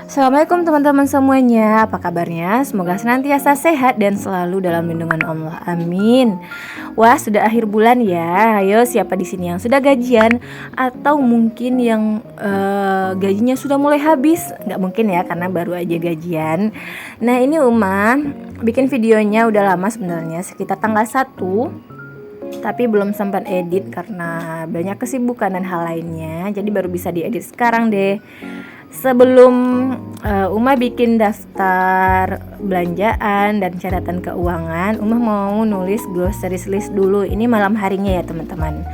Assalamualaikum teman-teman semuanya, apa kabarnya? Semoga senantiasa sehat dan selalu dalam lindungan Allah. Amin. Wah, sudah akhir bulan ya. Ayo, siapa di sini yang sudah gajian atau mungkin yang gajinya sudah mulai habis? Nggak mungkin ya, karena baru aja gajian. Nah, ini Uma bikin videonya udah lama sebenarnya, sekitar tanggal 1, tapi belum sempat edit karena banyak kesibukan dan hal lainnya. Jadi baru bisa diedit sekarang deh. Sebelum Uma bikin daftar belanjaan dan catatan keuangan, Uma mau nulis groceries list dulu. Ini malam harinya ya teman-teman.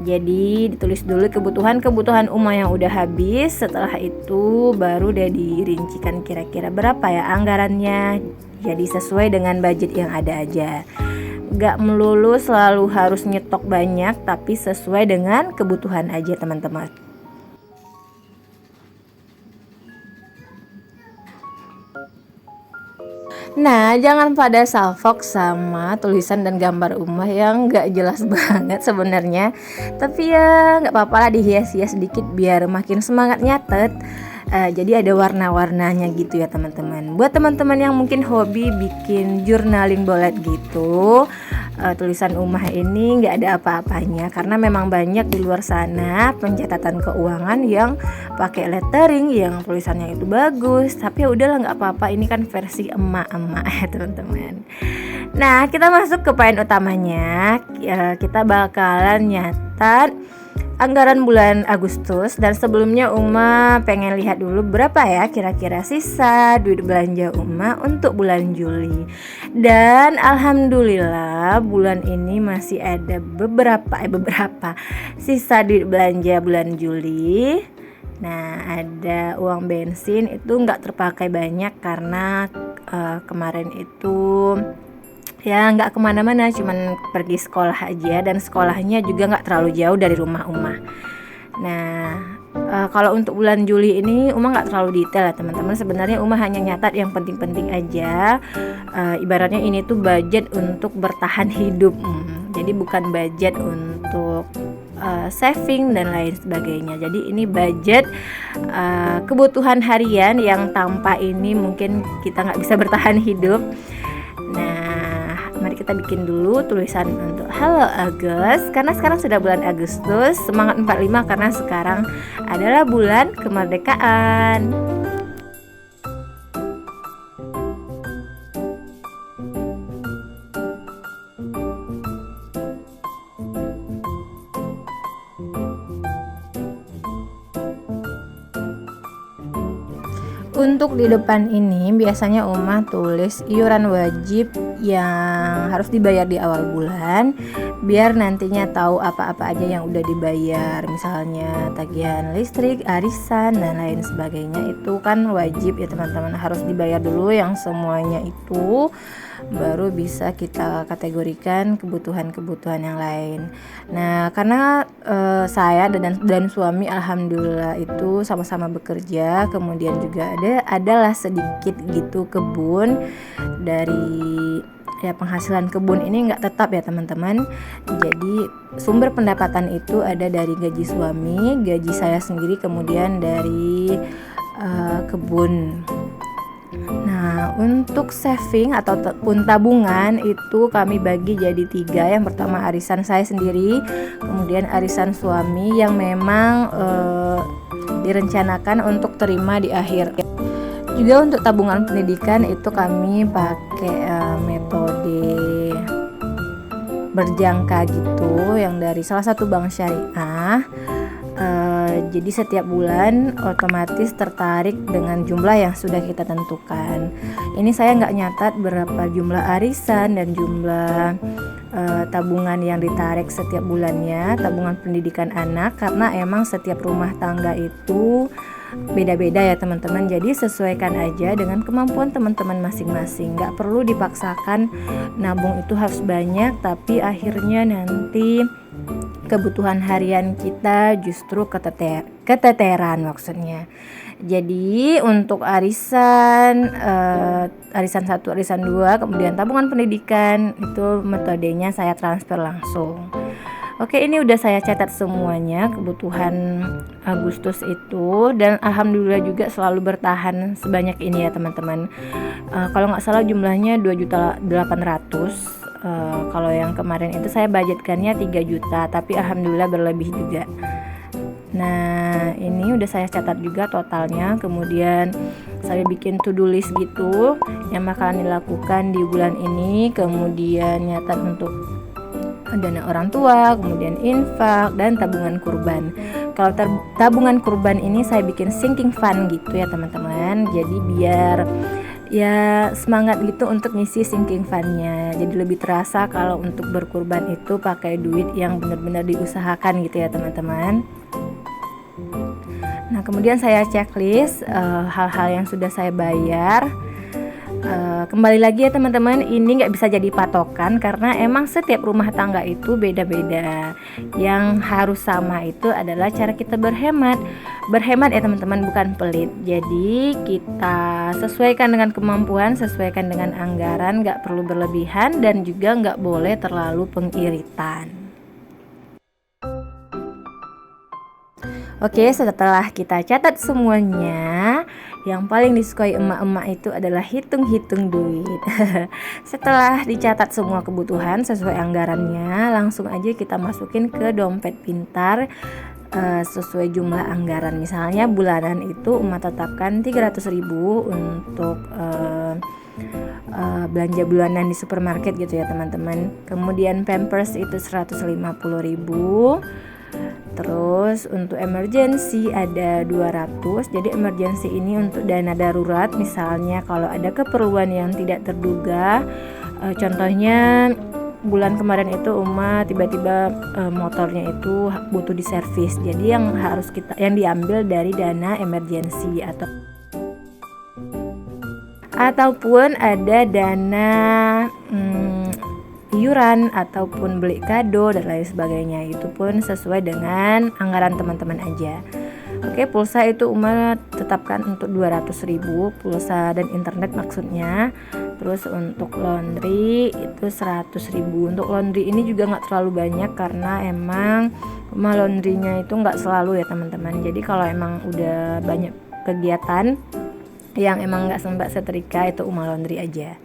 Jadi ditulis dulu kebutuhan Uma yang udah habis. Setelah itu baru deh dirincikan kira-kira berapa ya anggarannya. Jadi sesuai dengan budget yang ada aja. Gak melulu selalu harus nyetok banyak, tapi sesuai dengan kebutuhan aja teman-teman. Nah, jangan pada salfok sama tulisan dan gambar Uma yang gak jelas banget sebenarnya. Tapi ya gak apa-apa lah, dihias-hias sedikit biar makin semangat nyatet. Jadi ada warna-warnanya gitu ya teman-teman. Buat teman-teman yang mungkin hobi bikin journaling bullet gitu, tulisan Uma ini nggak ada apa-apanya karena memang banyak di luar sana pencatatan keuangan yang pakai lettering yang tulisannya itu bagus. Tapi ya udahlah, nggak apa-apa, ini kan versi emak-emak ya teman-teman. Nah, kita masuk ke poin utamanya. Kita bakalan nyatat anggaran bulan Agustus, dan sebelumnya Uma pengen lihat dulu berapa ya kira-kira sisa duit belanja Uma untuk bulan Juli. Dan alhamdulillah bulan ini masih ada beberapa sisa duit belanja bulan Juli. Nah, ada uang bensin itu nggak terpakai banyak karena kemarin itu ya nggak kemana-mana, cuman pergi sekolah aja, dan sekolahnya juga nggak terlalu jauh dari rumah Uma. Nah, kalau untuk bulan Juli ini Uma nggak terlalu detail ya teman-teman. Sebenarnya Uma hanya nyatat yang penting-penting aja. Ibaratnya ini tuh budget untuk bertahan hidup, jadi bukan budget untuk saving dan lain sebagainya. Jadi ini budget kebutuhan harian yang tanpa ini mungkin kita nggak bisa bertahan hidup. Nah, mari kita bikin dulu tulisan untuk Halo Agus, karena sekarang sudah bulan Agustus. Semangat 45 karena sekarang adalah bulan kemerdekaan. Untuk di depan ini biasanya Uma tulis iuran wajib yang harus dibayar di awal bulan, biar nantinya tahu apa-apa aja yang udah dibayar. Misalnya tagihan listrik, arisan dan lain sebagainya, itu kan wajib ya teman-teman, harus dibayar dulu yang semuanya itu, baru bisa kita kategorikan kebutuhan-kebutuhan yang lain. Nah, karena saya dan suami alhamdulillah itu sama-sama bekerja, kemudian juga adalah sedikit gitu kebun. Dari ya penghasilan kebun ini nggak tetap ya teman-teman. Jadi sumber pendapatan itu ada dari gaji suami, gaji saya sendiri, kemudian dari kebun. Nah, untuk saving ataupun tabungan itu kami bagi jadi 3. Yang pertama arisan saya sendiri, kemudian arisan suami yang memang direncanakan untuk terima di akhir. Juga untuk tabungan pendidikan itu kami pakai metode berjangka gitu, yang dari salah satu bank syariah. Jadi setiap bulan otomatis tertarik dengan jumlah yang sudah kita tentukan. Ini saya nggak nyatat berapa jumlah arisan dan jumlah tabungan yang ditarik setiap bulannya, tabungan pendidikan anak, karena emang setiap rumah tangga itu beda-beda ya teman-teman. Jadi sesuaikan aja dengan kemampuan teman-teman masing-masing. Nggak perlu dipaksakan nabung itu harus banyak, tapi akhirnya nanti kebutuhan harian kita justru keteteran maksudnya. Jadi untuk arisan 1, arisan 2, kemudian tabungan pendidikan itu metodenya saya transfer langsung. Oke, ini udah saya catat semuanya kebutuhan Agustus itu, dan alhamdulillah juga selalu bertahan sebanyak ini ya teman-teman. Kalau nggak salah jumlahnya 2.800.000. Kalau yang kemarin itu saya budgetkannya 3 juta, tapi alhamdulillah berlebih juga. Nah, ini udah saya catat juga totalnya. Kemudian saya bikin to-do list gitu yang bakalan dilakukan di bulan ini. Kemudian nyatat untuk dana orang tua, kemudian infak, dan tabungan kurban. Kalau tabungan kurban ini saya bikin sinking fund gitu ya teman-teman. Jadi biar ya semangat gitu untuk ngisi sinking fundnya. Jadi lebih terasa kalau untuk berkurban itu pakai duit yang benar-benar diusahakan gitu ya teman-teman. Nah, kemudian saya checklist hal-hal yang sudah saya bayar. Kembali lagi ya teman-teman, ini nggak bisa jadi patokan karena emang setiap rumah tangga itu beda-beda. Yang harus sama itu adalah cara kita berhemat ya teman-teman, bukan pelit. Jadi kita sesuaikan dengan kemampuan, sesuaikan dengan anggaran, nggak perlu berlebihan dan juga nggak boleh terlalu pengiritan. Oke, setelah kita catat semuanya, yang paling disukai emak-emak itu adalah hitung-hitung duit. Setelah dicatat semua kebutuhan sesuai anggarannya, langsung aja kita masukin ke dompet pintar sesuai jumlah anggaran. Misalnya bulanan itu emak tetapkan 300.000 untuk belanja bulanan di supermarket gitu ya teman-teman. Kemudian Pampers itu 150.000. Terus untuk emergency ada 200. Jadi emergency ini untuk dana darurat, misalnya kalau ada keperluan yang tidak terduga. Contohnya bulan kemarin itu tiba-tiba motornya itu butuh diservis. Jadi yang diambil dari dana emergency ataupun ada dana iuran ataupun beli kado dan lain sebagainya. Itu pun sesuai dengan anggaran teman-teman aja. Oke, pulsa itu tetapkan untuk 200.000, pulsa dan internet maksudnya. Terus untuk laundry itu 100.000. Untuk laundry ini juga nggak terlalu banyak karena emang rumah laundrynya itu nggak selalu ya teman-teman. Jadi kalau emang udah banyak kegiatan yang emang nggak sempat setrika, itu rumah laundry aja.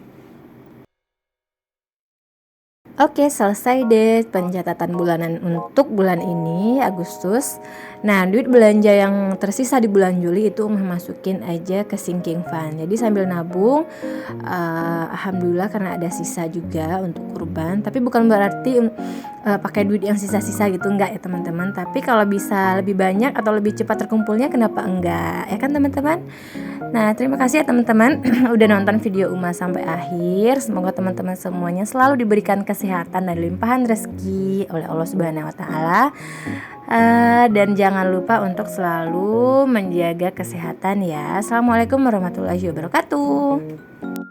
Oke, selesai deh pencatatan bulanan untuk bulan ini Agustus. Nah, duit belanja yang tersisa di bulan Juli itu masukin aja ke sinking fund. Jadi sambil nabung, alhamdulillah karena ada sisa juga untuk kurban. Tapi bukan berarti pakai duit yang sisa-sisa gitu, enggak ya teman-teman. Tapi kalau bisa lebih banyak atau lebih cepat terkumpulnya, kenapa enggak? Ya kan teman-teman? Nah, terima kasih ya teman-teman udah nonton video Uma sampai akhir. Semoga teman-teman semuanya selalu diberikan kesehatan dan limpahan rezeki oleh Allah Subhanahu wa taala. Dan jangan lupa untuk selalu menjaga kesehatan ya. Assalamualaikum warahmatullahi wabarakatuh.